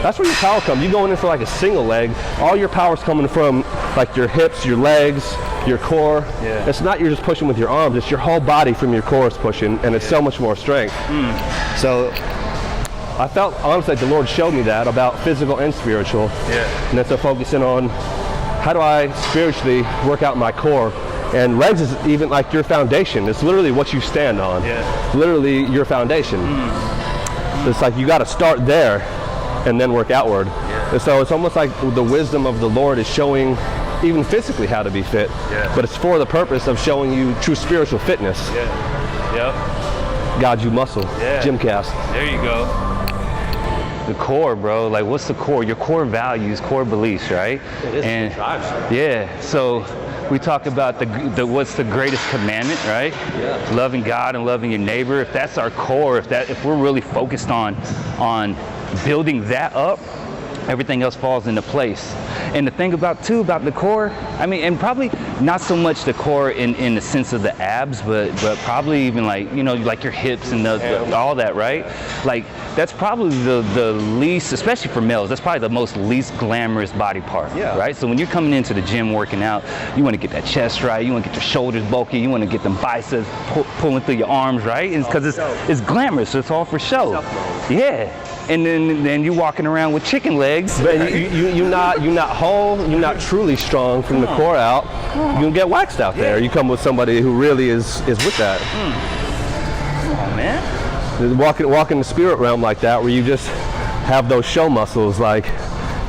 that's where your power comes. You going in for like a single leg, all your power's coming from like your hips, your legs, your core. Yeah. It's not you're just pushing with your arms, it's your whole body from your core is pushing, and it's so much more strength. So I felt, honestly, like the Lord showed me that about physical and spiritual. Yeah. And then so focusing on how do I spiritually work out my core. And legs is even like your foundation. It's literally what you stand on. Yeah. Literally your foundation. It's like you got to start there and then work outward. Yeah. And so it's almost like the wisdom of the Lord is showing even physically how to be fit. Yeah. But it's for the purpose of showing you true spiritual fitness. Yeah. Yep. God, you muscle. Yeah. GYMCAST. There you go. The core, bro. Like, what's the core? Your core values, core beliefs, right? It is. And It drives you. yeah. So we talk about the what's the greatest commandment, right? Yeah. Loving God and loving your neighbor. If that's our core, if we're really focused on building that up, everything else falls into place. And the thing about the core, I mean, and probably not so much the core in the sense of the abs, but probably even like, you know, like your hips and all that, right? Like, that's probably the least, especially for males, that's probably the most least glamorous body part, Yeah. right? So when you're coming into the gym working out, you want to get that chest right, you want to get your shoulders bulky, you want to get them biceps pulling through your arms, right? Because it's glamorous, it's all for show. Yeah. And then you're walking around with chicken legs. But you're not whole, you're not truly strong from the core out. You can get waxed out there. You come with somebody who really is with that. Come on, man. Walk in the spirit realm like that, where you just have those show muscles, like,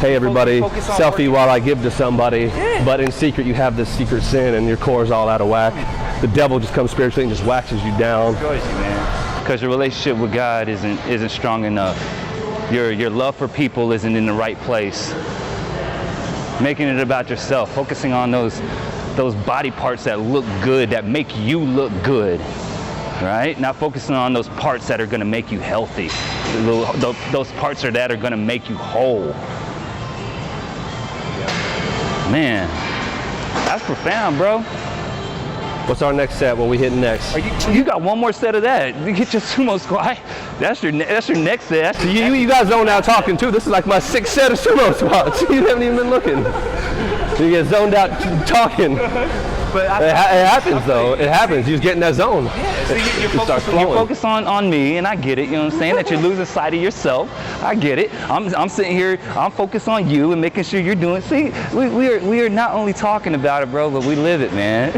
hey everybody, Focus on selfie working. while I give to somebody, but in secret you have this secret sin and your core is all out of whack. The devil just comes spiritually and just waxes you down. Destroys you, man. Because your relationship with God isn't strong enough. Your love for people isn't in the right place. Making it about yourself, focusing on those body parts that look good, that make you look good, right? Not focusing on those parts that are going to make you healthy, those parts that are going to make you whole. Man, that's profound, bro. What's our next set? What we hitting next? You got one more set of that. You get your sumo squat. That's your next set. You guys zoned out talking too. This is like my 6th set of sumo spots. You haven't even been looking. You get zoned out talking. But It happens though. It happens. You're getting that zone. so you're focused on me, and I get it. You know what I'm saying? That you're losing sight of yourself. I get it. I'm sitting here. I'm focused on you and making sure you're doing. See, we are not only talking about it, bro, but we live it, man.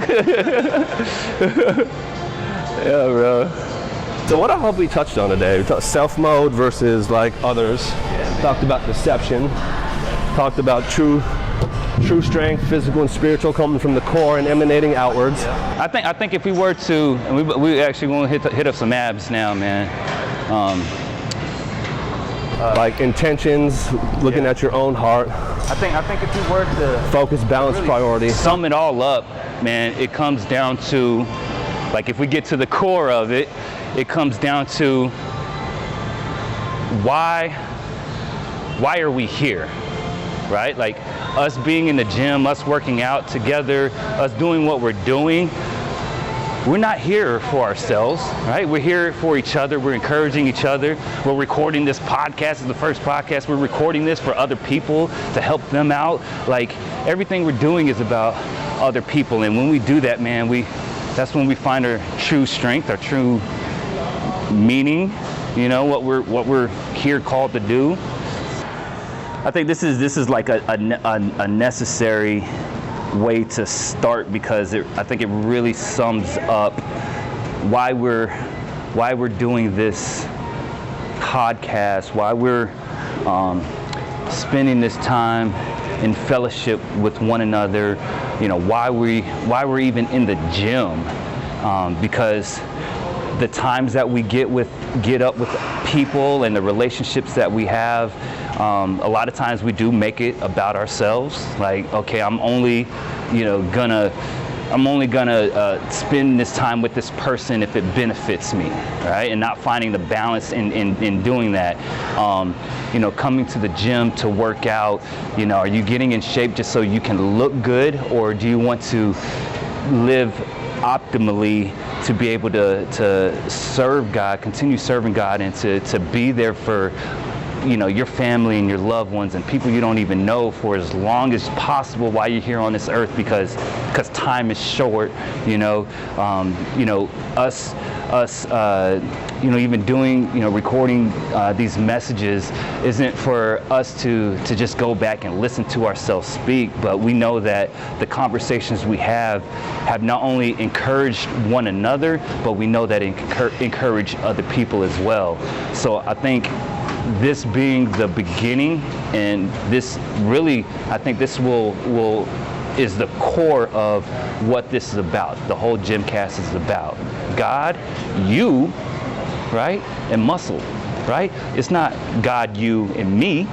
Yeah, bro. So what I hope we touched on today, we talked self-mode versus like others. Talked about deception. Talked about true strength, physical and spiritual, coming from the core and emanating outwards. I think if we were to, and we actually want to hit up some abs now, man. Like intentions, looking at your own heart, I think if we were to focus, balance, priority. sum it all up, man, it comes down to, like, if we get to the core of it, it comes down to why are we here, right? Like, us being in the gym, us working out together, us doing what we're doing, we're not here for ourselves, right? We're here for each other. We're encouraging each other. We're recording this podcast. It's the first podcast. We're recording this for other people to help them out. Like, everything we're doing is about other people. And when we do that, man, that's when we find our true strength, our true meaning, you know, what we're here called to do. I think this is like a necessary way to start, because I think it really sums up why we're doing this podcast, why we're spending this time in fellowship with one another, you know, why we're even in the gym, because the times that we get up with people and the relationships that we have, a lot of times we do make it about ourselves. Like, okay, I'm only gonna spend this time with this person if it benefits me, right? And not finding the balance in doing that. You know, coming to the gym to work out, you know, are you getting in shape just so you can look good, or do you want to live optimally to be able to serve God, continue serving God, and to be there for, you know, your family and your loved ones and people you don't even know for as long as possible while you're here on this earth, because time is short. You know, us you know, even doing, you know, recording these messages isn't for us to just go back and listen to ourselves speak, but we know that the conversations we have not only encouraged one another, but we know that it encourage other people as well. So I think this being the beginning, and this really, I think this is the core of what this is about. The whole GYMCAST is about God, you, right, and muscle, right? It's not God, you, and me,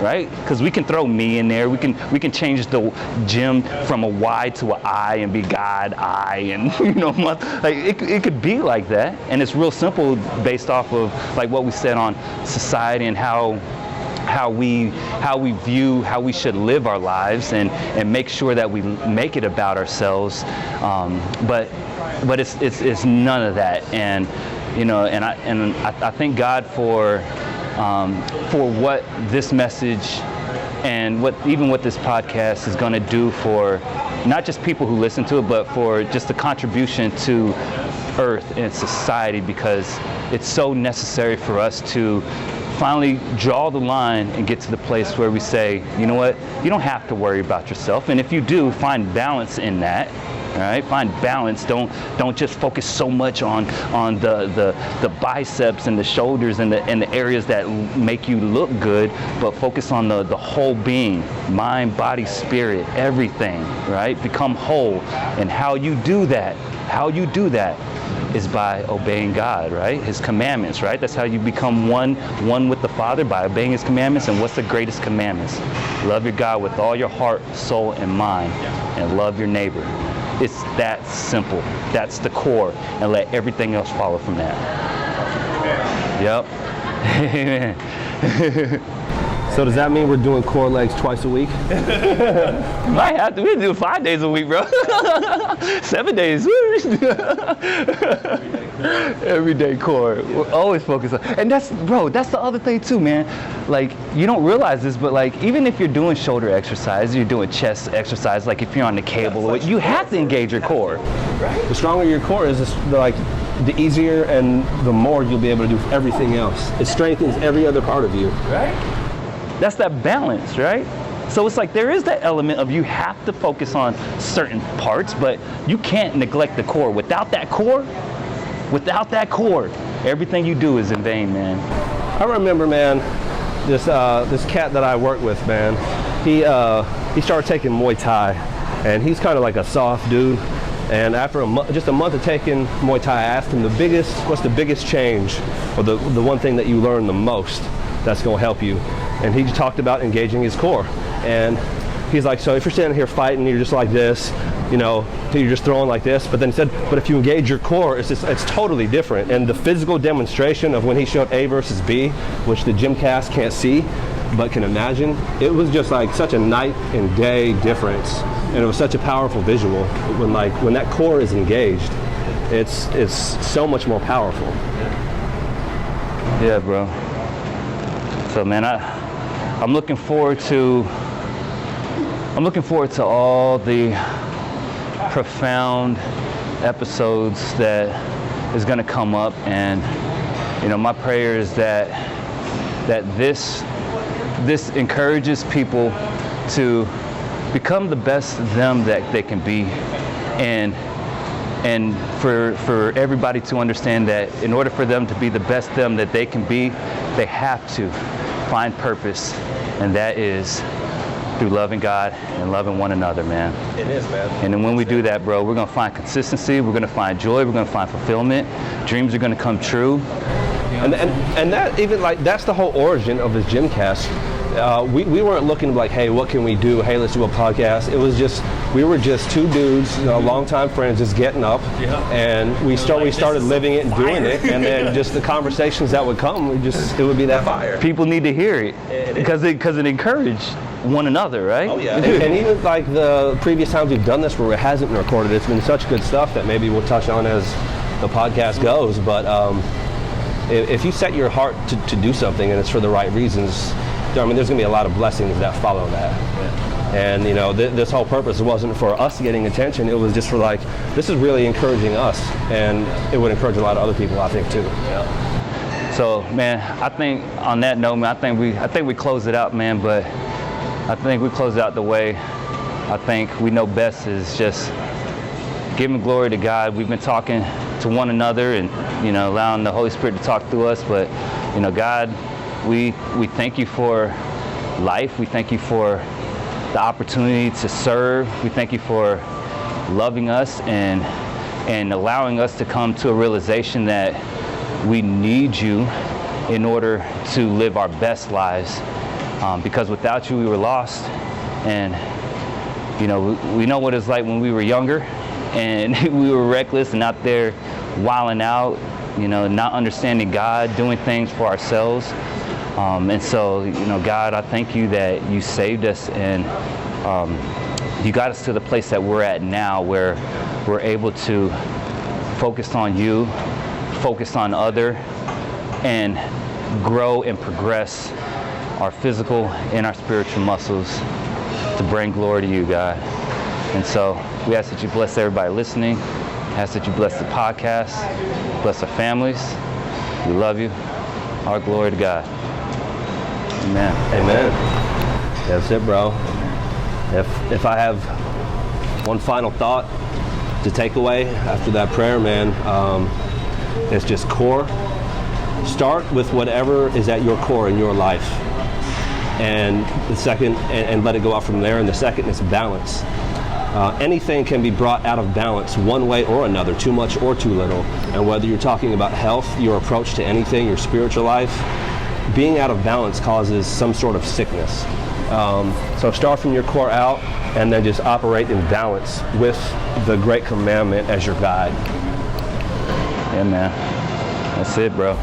right? Because we can throw me in there. We can change the Jim from a Y to an I and be God, I, and you know, like it could be like that. And it's real simple based off of like what we said on society and how we view how we should live our lives, and make sure that we make it about ourselves. But it's none of that. And you know, and I thank God for what this message and what this podcast is going to do for not just people who listen to it, but for just the contribution to Earth and society, because it's so necessary for us to finally draw the line and get to the place where we say, you know what, you don't have to worry about yourself, and if you do, find balance in that. All right, find balance. Don't just focus so much on the biceps and the shoulders and the areas that make you look good, but focus on the whole being, mind, body, spirit, everything. Right? Become whole. And how you do that is by obeying God, right? His commandments, right? That's how you become one with the Father, by obeying His commandments. And what's the greatest commandments? Love your God with all your heart, soul, and mind, and love your neighbor. It's that simple. That's the core, and let everything else follow from that. Yep. Amen. So does that mean we're doing core legs twice a week? Might have to. We do 5 days a week, bro. 7 days. Everyday core. We're always focused on. And that's the other thing too, man. Like, you don't realize this, but like, even if you're doing shoulder exercise, you're doing chest exercise, like if you're on the cable, you have to engage your core. Right? The stronger your core is, the easier and the more you'll be able to do everything else. It strengthens every other part of you. Right? That's that balance, right? So it's like there is that element of you have to focus on certain parts, but you can't neglect the core. Without that core, everything you do is in vain, man. I remember, man, this cat that I work with, man, he started taking Muay Thai, and he's kind of like a soft dude. And after just a month of taking Muay Thai, I asked him what's the biggest change, or the one thing that you learn the most that's going to help you. And he talked about engaging his core. And he's like, so if you're standing here fighting, you're just like this, you know, you're just throwing like this. But then he said, but if you engage your core, it's totally different. And the physical demonstration of when he showed A versus B, which the GYMCAST can't see, but can imagine, it was just like such a night and day difference. And it was such a powerful visual. When that core is engaged, it's so much more powerful. Yeah, bro. So man, I'm looking forward to all the profound episodes that is going to come up, and you know, my prayer is that this encourages people to become the best them that they can be, and for everybody to understand that in order for them to be the best them that they can be, they have to find purpose, and that is through loving God and loving one another, man. It is, man. And then when we do that, bro, we're gonna find consistency, we're gonna find joy, we're gonna find fulfillment, dreams are gonna come true. And that even that's the whole origin of this GYMCAST. We weren't looking like, hey, what can we do? Hey, let's do a podcast. It was just, we were just two dudes, longtime friends, just getting up, and we started living it and doing it, and then just the conversations that would come, it would be that fire. People need to hear it because it encouraged one another, right? Oh yeah. And even like the previous times we've done this where it hasn't been recorded, it's been such good stuff that maybe we'll touch on as the podcast goes. But if you set your heart to do something and it's for the right reasons, I mean, there's going to be a lot of blessings that follow that. Yeah. And this whole purpose wasn't for us getting attention. It was just for like, this is really encouraging us, and it would encourage a lot of other people, I think, too. Yeah. So, man, I think on that note, man, I think we close it out, man. But I think we close it out the way I think we know best, is just giving glory to God. We've been talking to one another and allowing the Holy Spirit to talk through us. But God, we thank you for life. We thank you for the opportunity to serve. We thank you for loving us and allowing us to come to a realization that we need you in order to live our best lives. Because without you, we were lost. And we know what it's like when we were younger and we were reckless and out there wilding out, not understanding God, doing things for ourselves. And so, God, I thank you that you saved us, and you got us to the place that we're at now, where we're able to focus on you, focus on other, and grow and progress our physical and our spiritual muscles to bring glory to you, God. And so we ask that you bless everybody listening. Ask that you bless the podcast, bless our families. We love you. Our glory to God. Amen. Amen. That's it, bro. If I have one final thought to take away after that prayer, man, it's just core. Start with whatever is at your core in your life. And the second, and let it go out from there. And the second is balance. Anything can be brought out of balance one way or another, too much or too little. And whether you're talking about health, your approach to anything, your spiritual life, being out of balance causes some sort of sickness. So start from your core out, and then just operate in balance with the great commandment as your guide. Yeah, man. That's it, bro.